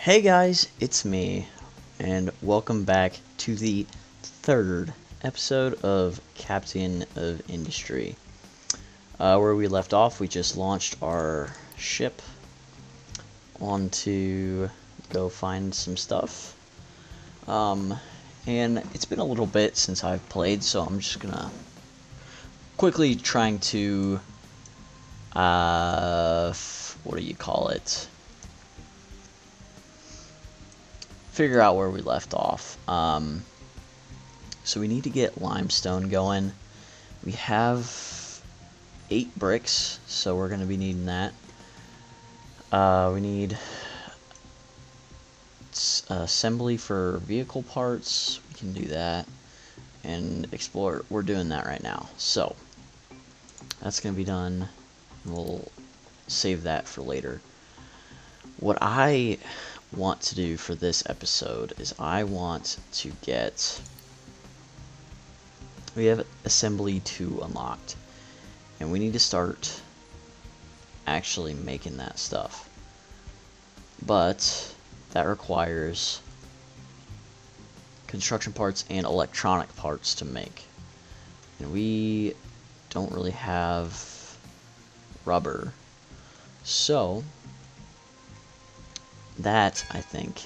Hey guys, it's me, and welcome back to the third episode of Captain of Industry. Where we left off, we just launched our ship on to go find some stuff. And it's been a little bit since I've played, so I'm just gonna quickly trying to, what do you call it? Figure out where we left off. So we need to get limestone going. We have 8 bricks, so we're going to be needing that. We need assembly for vehicle parts. We can do that. And explore. We're doing that right now. So that's going to be done. We'll save that for later. What I want to do for this episode is I want to get, we have assembly 2 unlocked, and we need to start actually making that stuff, but that requires construction parts and electronic parts to make, and we don't really have rubber, so that, I think,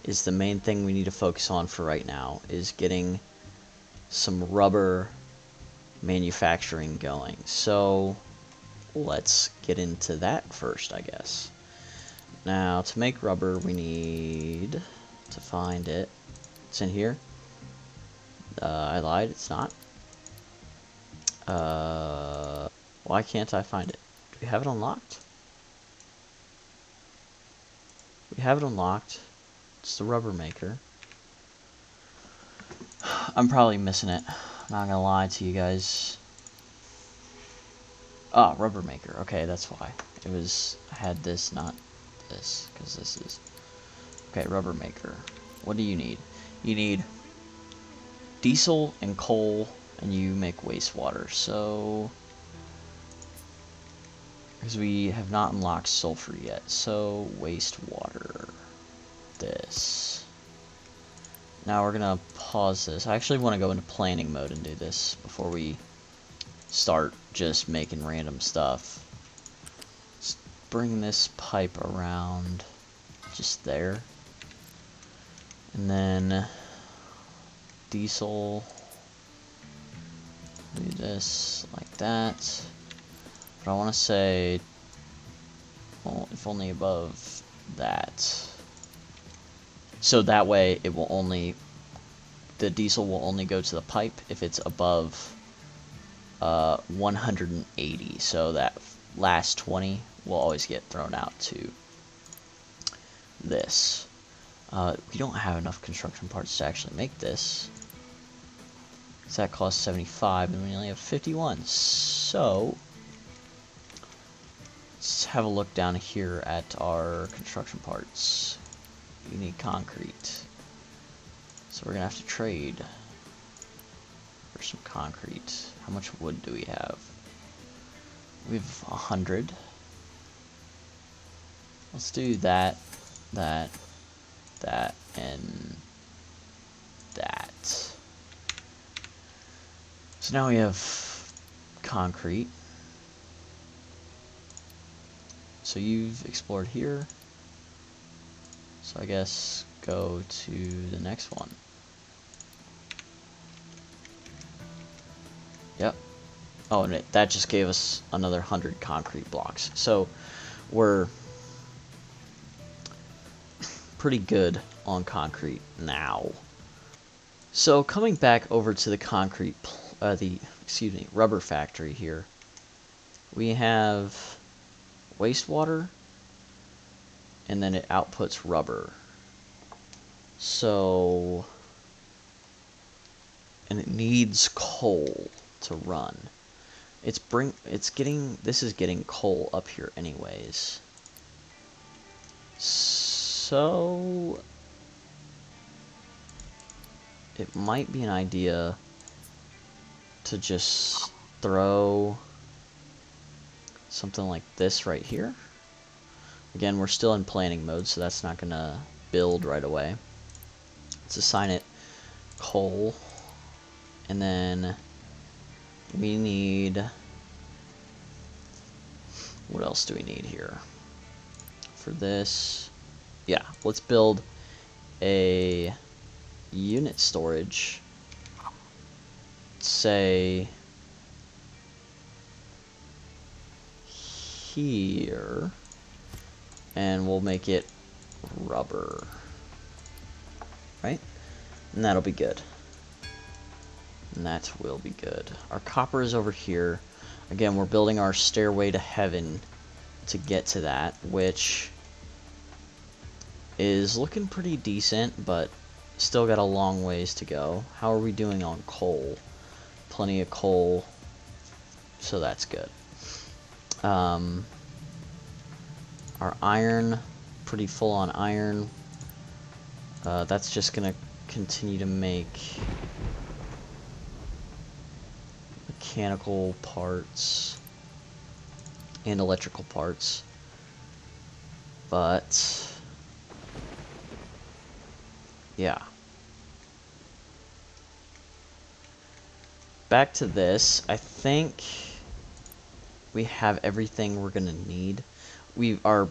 is the main thing we need to focus on for right now, is getting some rubber manufacturing going. So let's get into that first, I guess. Now, to make rubber, we need to find it. It's in here. I lied, it's not. Why can't I find it? Do we have it unlocked? We have it unlocked. It's the rubber maker. I'm probably missing it. Not gonna lie to you guys. Ah, rubber maker. Okay, that's why. It was, I had this, not this, because this is... Okay, rubber maker. What do you need? You need diesel and coal, and you make wastewater. So... because we have not unlocked sulfur yet, so wastewater. This. Now we're gonna pause this. I actually want to go into planning mode and do this before we start just making random stuff. Let's bring this pipe around just there, and then diesel. Do this like that. But I want to say, well, if only above that. So that way it will only, the diesel will only go to the pipe if it's above 180. So that last 20 will always get thrown out to this. We don't have enough construction parts to actually make this. So that costs 75 and we only have 51. So let's have a look down here at our construction parts. You need concrete. So we're gonna have to trade for some concrete. How much wood do we have? We have 100. Let's do that, that, and that. So now we have concrete. So you've explored here. So I guess go to the next one. Yep. Oh, and that just gave us another 100 concrete blocks. So we're pretty good on concrete now. So coming back over to the concrete, rubber factory here, we have wastewater, and then it outputs rubber. So, and it needs coal to run. This is getting coal up here anyways. So it might be an idea to just throw something like this right here. Again, we're still in planning mode, so that's not going to build right away. Let's assign it coal. And then we need... What else do we need here? For this... Yeah, let's build a unit storage. Say... here. And we'll make it rubber. Right? And that'll be good. And that will be good. Our copper is over here. Again, we're building our stairway to heaven to get to that, which is looking pretty decent, but still got a long ways to go. How are we doing on coal? Plenty of coal, so that's good. Our iron, pretty full on iron. That's just gonna continue to make mechanical parts and electrical parts, but yeah. Back to this, I think we have everything we're gonna need. Our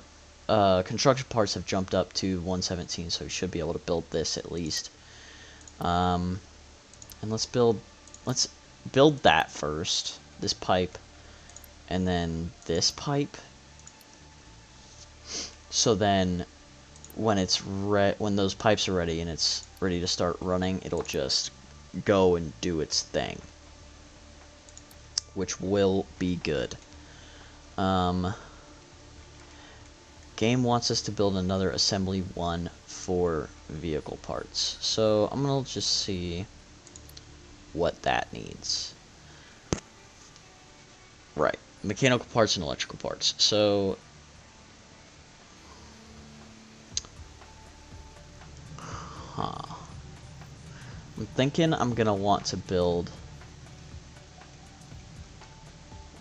construction parts have jumped up to 117, so we should be able to build this at least. And let's build that first, this pipe, and then this pipe. So then, when those pipes are ready and it's ready to start running, it'll just go and do its thing, which will be good. Game wants us to build another assembly 1 for vehicle parts. So I'm gonna just see what that needs. Right, mechanical parts and electrical parts. So I'm thinking I'm gonna want to build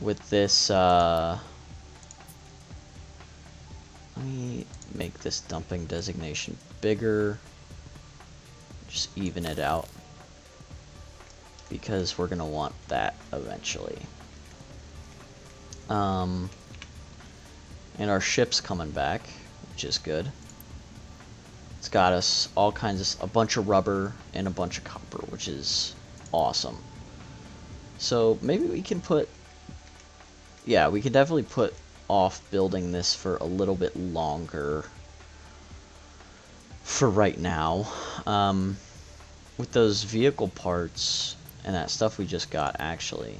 with this let me make this dumping designation bigger, just even it out, because we're gonna want that eventually. And our ship's coming back, which is good. It's got us all kinds of, a bunch of rubber and a bunch of copper, which is awesome. So maybe we can put, yeah, we can definitely put off building this for a little bit longer for right now. With those vehicle parts and that stuff we just got, actually,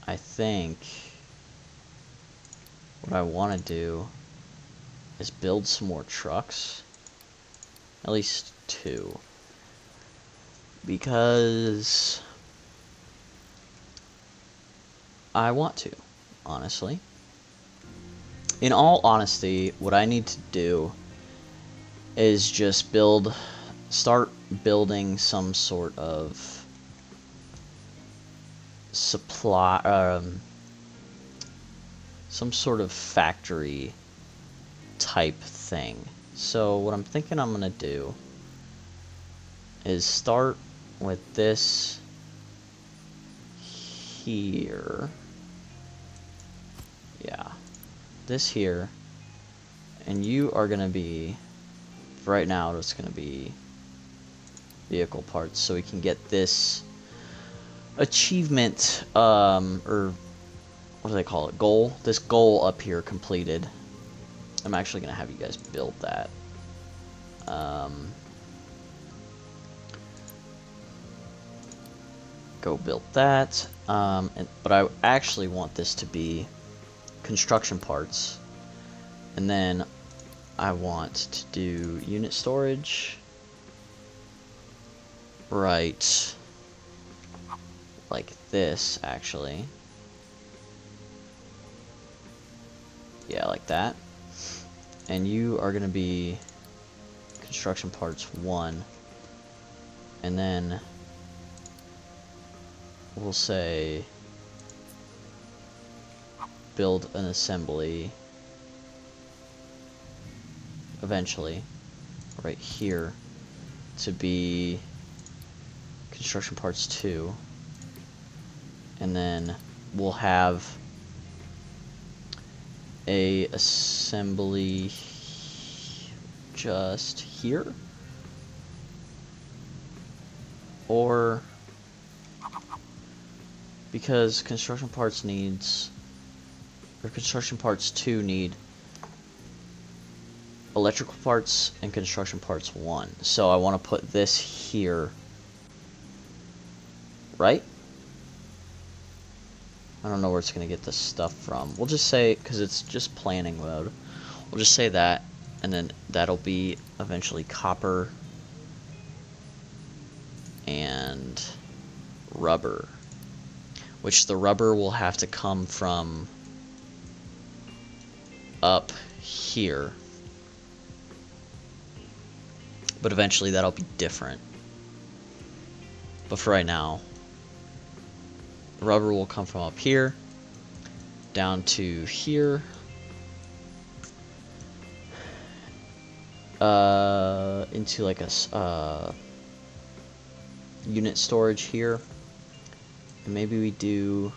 I think what I want to do is build some more trucks, at least 2, because I want to, honestly. In all honesty, what I need to do is just start building some sort of supply, some sort of factory type thing. So what I'm thinking I'm gonna do is start with this here. Yeah, this here, and you are gonna be, right now it's gonna be vehicle parts, so we can get this achievement, or what do they call it, goal, this goal up here completed. I'm actually gonna have you guys build that. Go build that, but I actually want this to be construction parts, and then I want to do unit storage right like this, actually. Yeah, like that. And you are gonna be construction parts 1, and then we'll say build an assembly eventually right here to be construction parts 2, and then we'll have a assembly just here, or because construction parts 2 need electrical parts and construction parts 1. So I want to put this here, right? I don't know where it's going to get this stuff from. We'll just say, because it's just planning mode, we'll just say that, and then that'll be eventually copper and rubber, which the rubber will have to come from up here, but eventually that'll be different. But for right now, the rubber will come from up here down to here, into like a unit storage here, and maybe we do,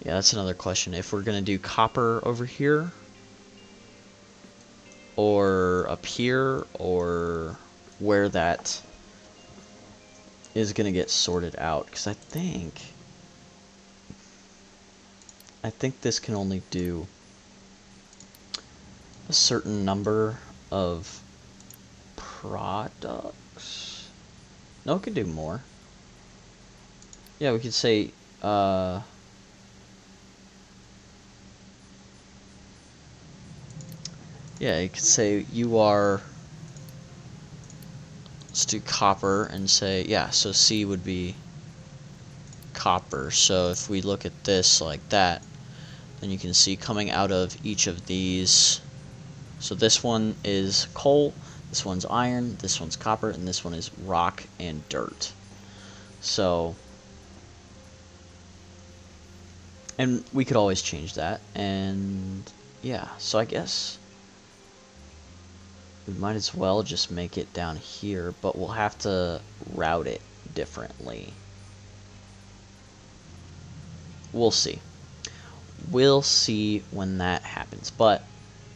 yeah, that's another question, if we're gonna do copper over here or up here, or where that is gonna get sorted out, because I think this can only do a certain number of products. No, it could do more. Yeah, we could say yeah, you could say you are, let's do copper and say, yeah, so C would be copper. So if we look at this like that, then you can see coming out of each of these, so this one is coal, this one's iron, this one's copper, and this one is rock and dirt. So, and we could always change that, and yeah, so I guess we might as well just make it down here, but we'll have to route it differently. We'll see. We'll see when that happens, but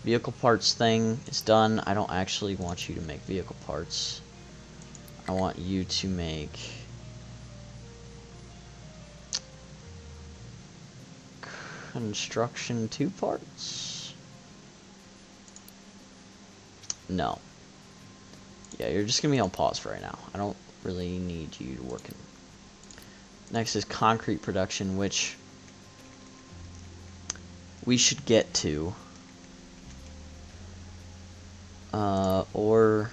vehicle parts thing is done. I don't actually want you to make vehicle parts. I want you to make construction 2 parts. No. Yeah, you're just gonna be on pause for right now. I don't really need you to work in. Next is concrete production, which we should get to. Or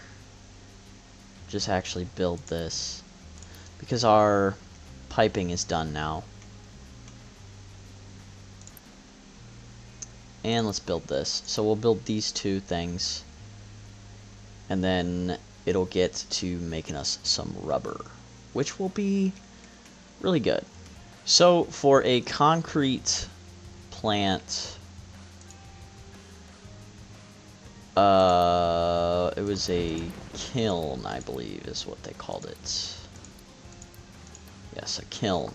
just actually build this, because our piping is done now. And let's build this. So we'll build these 2 things, and then it'll get to making us some rubber, which will be really good. So for a concrete plant, it was a kiln, I believe is what they called it. Yes, a kiln.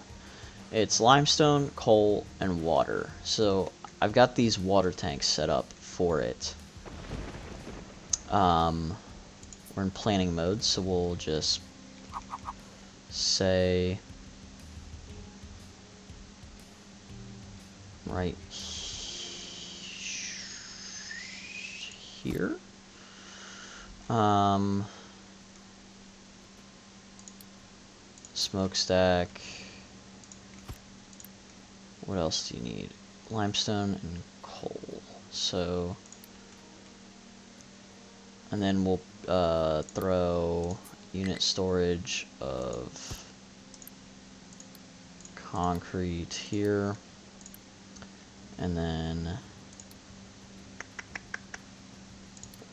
It's limestone, coal, and water. So I've got these water tanks set up for it. We're in planning mode, so we'll just say right here. Smokestack. What else do you need? Limestone and coal. So, and then we'll throw unit storage of concrete here, and then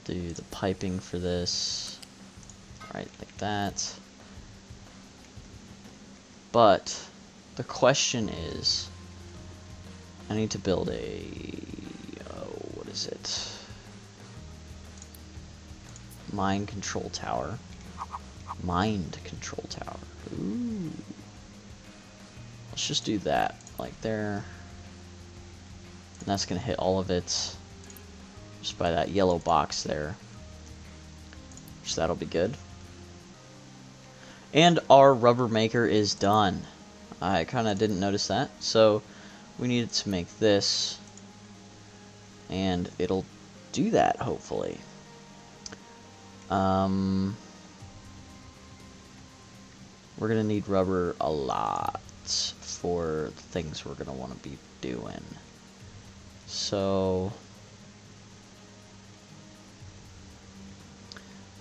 do the piping for this, right, like that. But the question is, I need to build a, what is it? Mind control tower. Mind control tower. Ooh. Let's just do that, like there. And that's gonna hit all of it just by that yellow box there. So that'll be good. And our rubber maker is done. I kind of didn't notice that. So we needed to make this, and it'll do that, hopefully. We're gonna need rubber a lot for the things we're gonna want to be doing. So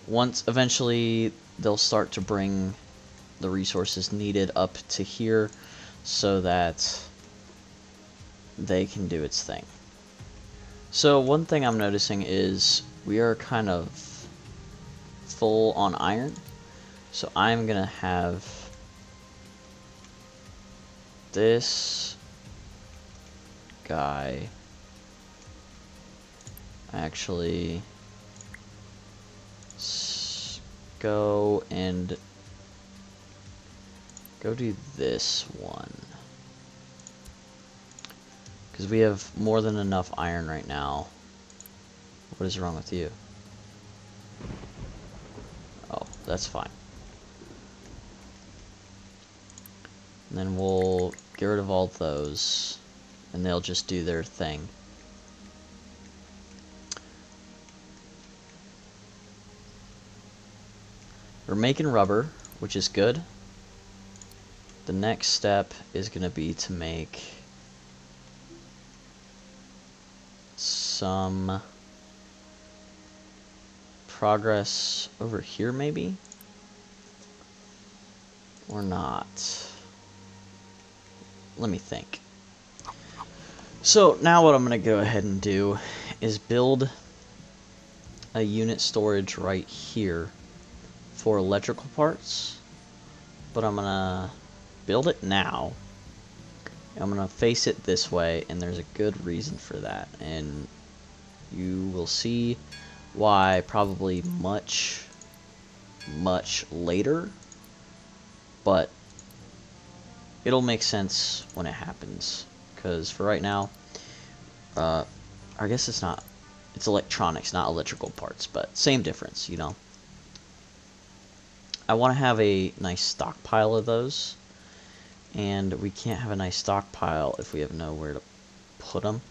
once eventually they'll start to bring the resources needed up to here so that they can do its thing. So one thing I'm noticing is we are kind of full on iron, so I'm gonna have this guy actually go do this one, because we have more than enough iron right now. What is wrong with you? Oh, that's fine. And then we'll get rid of all those, and they'll just do their thing. We're making rubber, which is good. The next step is going to be to make some progress over here, maybe? Or not? Let me think. So now what I'm going to go ahead and do is build a unit storage right here for electrical parts, but I'm going to build it now. I'm going to face it this way, and there's a good reason for that, and you will see why probably much later, but it'll make sense when it happens, because for right now, I guess it's electronics, not electrical parts, but same difference, you know. I want to have a nice stockpile of those, and we can't have a nice stockpile if we have nowhere to put them,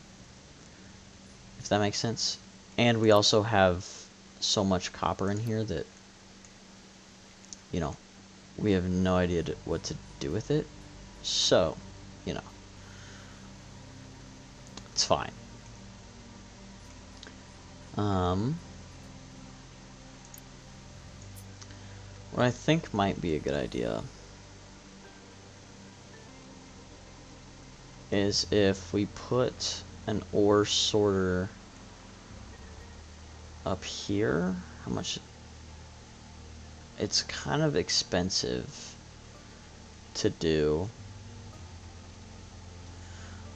if that makes sense. And we also have so much copper in here that, you know, we have no idea what to do with it. So, you know, it's fine. What I think might be a good idea is if we put an ore sorter up here. How much? It's kind of expensive to do,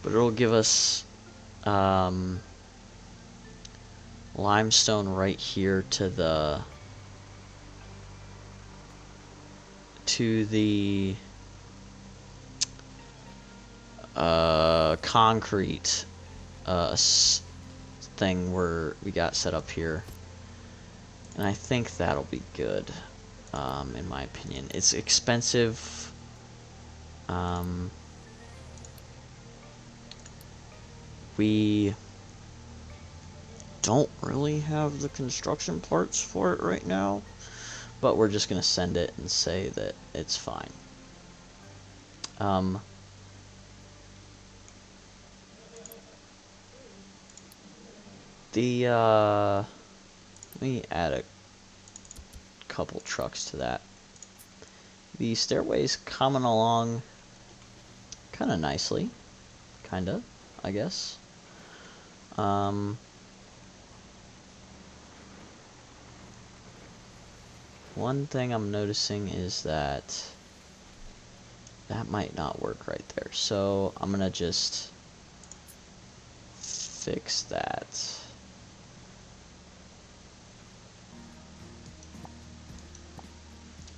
but it'll give us limestone right here to the concrete thing where we got set up here, and I think that'll be good. In my opinion, it's expensive. We don't really have the construction parts for it right now, but we're just gonna send it and say that it's fine. Let me add a couple trucks to that. The stairway's coming along kind of nicely, I guess. One thing I'm noticing is that might not work right there, so I'm gonna just fix that.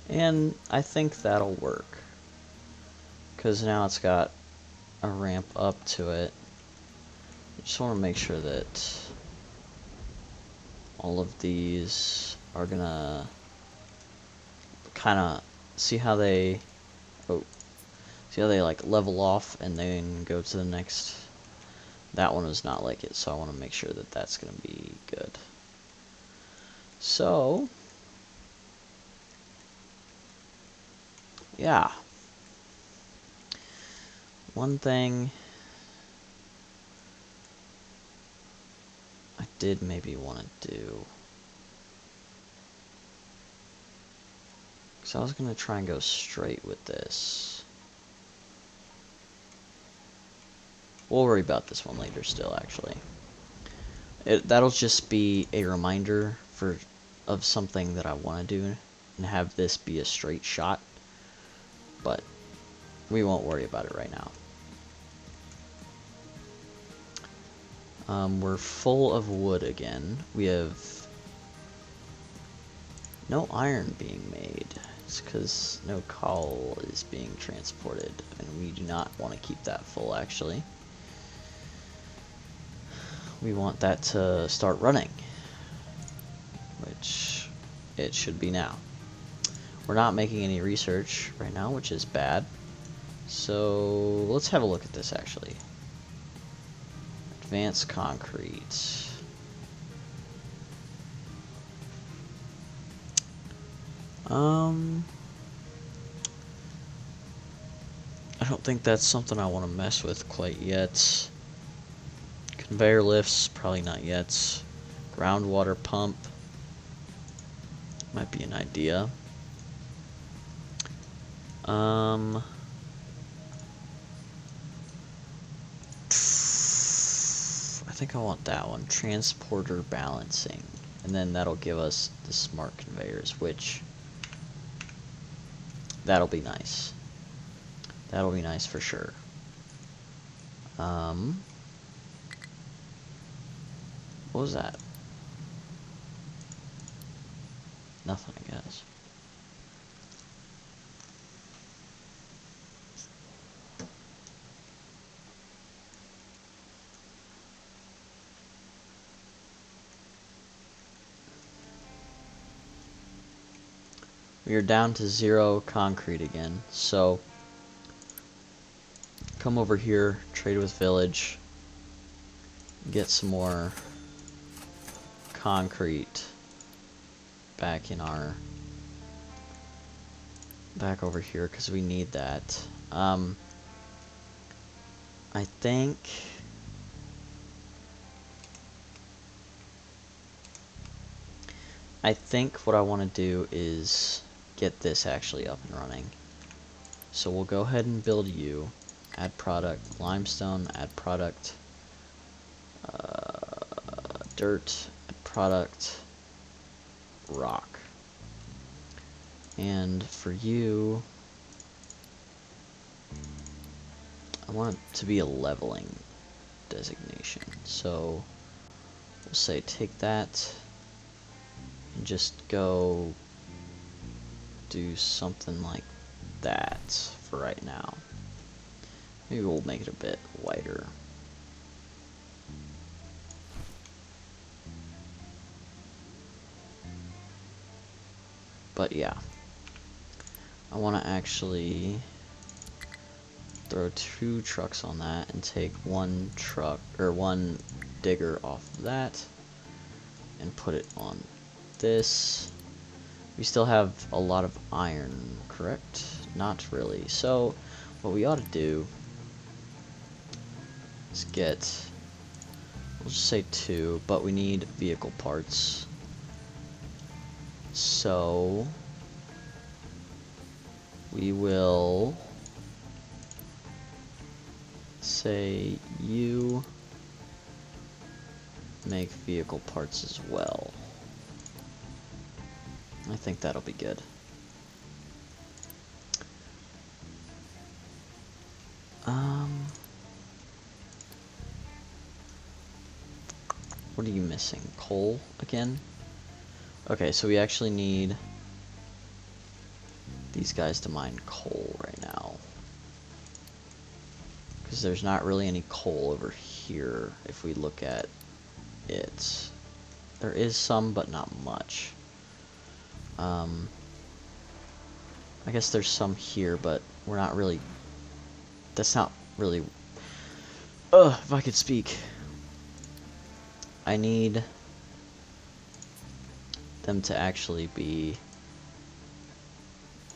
And I think that'll work, because now it's got a ramp up to it. I just want to make sure that all of these are gonna kind of see how they like level off and then go to the next. That one was not like it, so I want to make sure that that's gonna be good. So yeah, one thing I did maybe want to do, because I was gonna try and go straight with this. We'll worry about this one later still, actually. That'll just be a reminder of something that I want to do, and have this be a straight shot, but we won't worry about it right now. We're full of wood again. We have no iron being made. It's because no coal is being transported, and we do not want to keep that full, actually. We want that to start running, which it should be now. We're not making any research right now, which is bad. So let's have a look at this, actually. Advanced concrete. I don't think that's something I want to mess with quite yet. Conveyor lifts, probably not yet. Groundwater pump might be an idea. I think I want that one. Transporter balancing. And then that'll give us the smart conveyors, which that'll be nice. That'll be nice for sure. What was that? Nothing, I guess. We are down to 0 concrete again, so come over here, trade with village, get some more concrete back over here, because we need that. I think what I want to do is get this actually up and running. So we'll go ahead and build you. Add product, limestone, add product, dirt, add product, rock. And for you, I want it to be a leveling designation. So we'll say take that and just go do something like that for right now. Maybe we'll make it a bit wider. But yeah, I want to actually throw 2 trucks on that and take 1 truck or 1 digger off of that and put it on this. We still have a lot of iron, correct? Not really. So what we ought to do is get, we'll just say 2, but we need vehicle parts. So we will say you make vehicle parts as well. I think that'll be good. What are you missing? Coal again? Okay, so we actually need these guys to mine coal right now. Because there's not really any coal over here if we look at it. There is some, but not much. I guess there's some here, but we're not really... That's not really... Ugh, if I could speak. I need them to actually be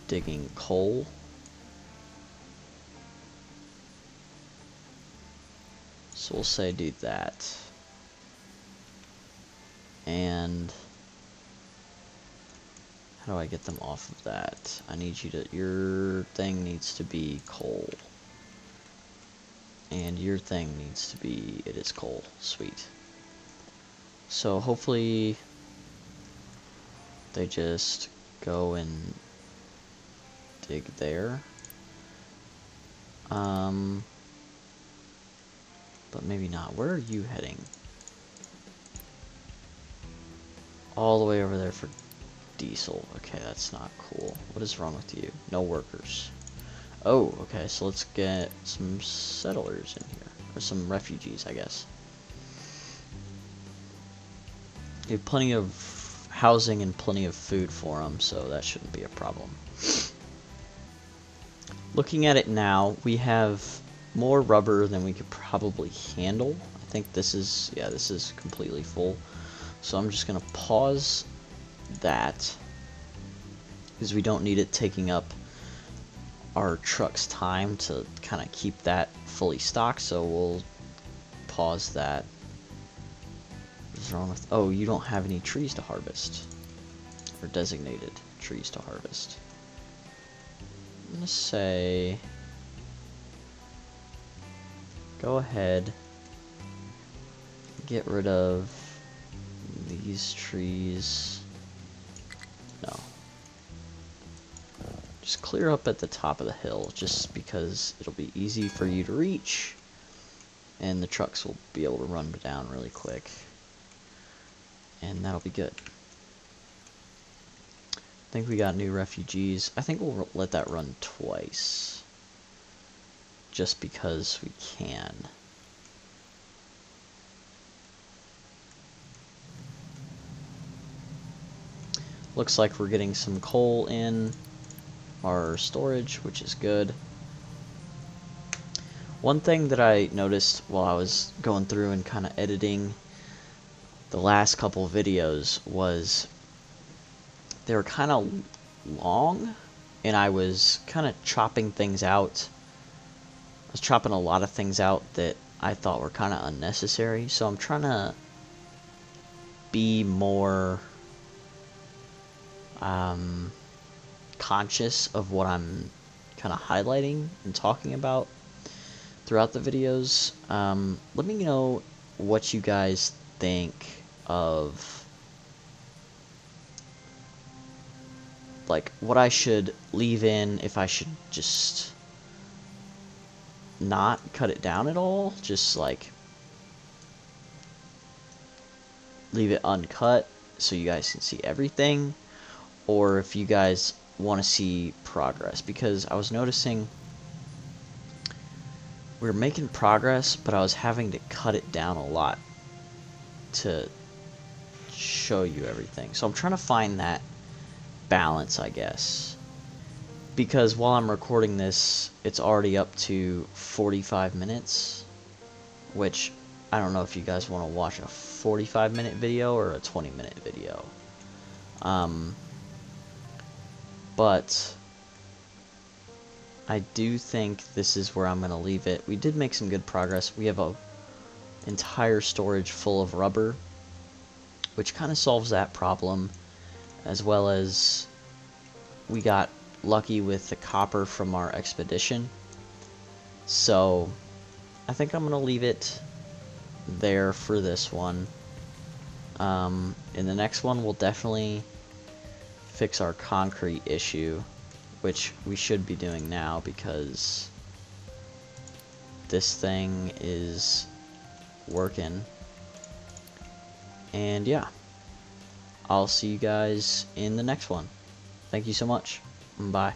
digging coal. So we'll say do that. And how do I get them off of that? I need you to, your thing needs to be coal. And your thing needs to be, it is coal. Sweet. So hopefully they just go and dig there. But maybe not. Where are you heading? All the way over there for diesel. Okay, that's not cool. What is wrong with you? No workers. Oh, okay, so let's get some settlers in here. Or some refugees, I guess. You have plenty of housing and plenty of food for them, so that shouldn't be a problem. Looking at it now, we have more rubber than we could probably handle. I think this is, yeah, this is completely full. So I'm just going to pause that because we don't need it taking up our truck's time to kind of keep that fully stocked. So we'll pause that. What's wrong with... Oh, you don't have any trees to harvest. Or designated trees to harvest. I'm going to say... Go ahead. Get rid of these trees. No. Just clear up at the top of the hill, just because it'll be easy for you to reach. And the trucks will be able to run down really quick. And that'll be good. I think we got new refugees. I think we'll let that run twice. Just because we can. Looks like we're getting some coal in our storage, which is good. One thing that I noticed while I was going through and kind of editing the last couple of videos was they were kind of long, and I was kind of chopping things out. I was chopping a lot of things out that I thought were kind of unnecessary, so I'm trying to be more conscious of what I'm kind of highlighting and talking about throughout the videos. Let me know what you guys think of, like, what I should leave in, if I should just not cut it down at all, just like leave it uncut so you guys can see everything, or if you guys want to see progress, because I was noticing we were making progress, but I was having to cut it down a lot to show you everything. So I'm trying to find that balance, I guess, because while I'm recording this, it's already up to 45 minutes, which I don't know if you guys want to watch a 45-minute video or a 20-minute video. But I do think this is where I'm going to leave it. We did make some good progress. We have a entire storage full of rubber, which kind of solves that problem, as well as we got lucky with the copper from our expedition. So I think I'm going to leave it there for this one. In the next one, we'll definitely fix our concrete issue, which we should be doing now because this thing is working. And yeah, I'll see you guys in the next one. Thank you so much. Bye.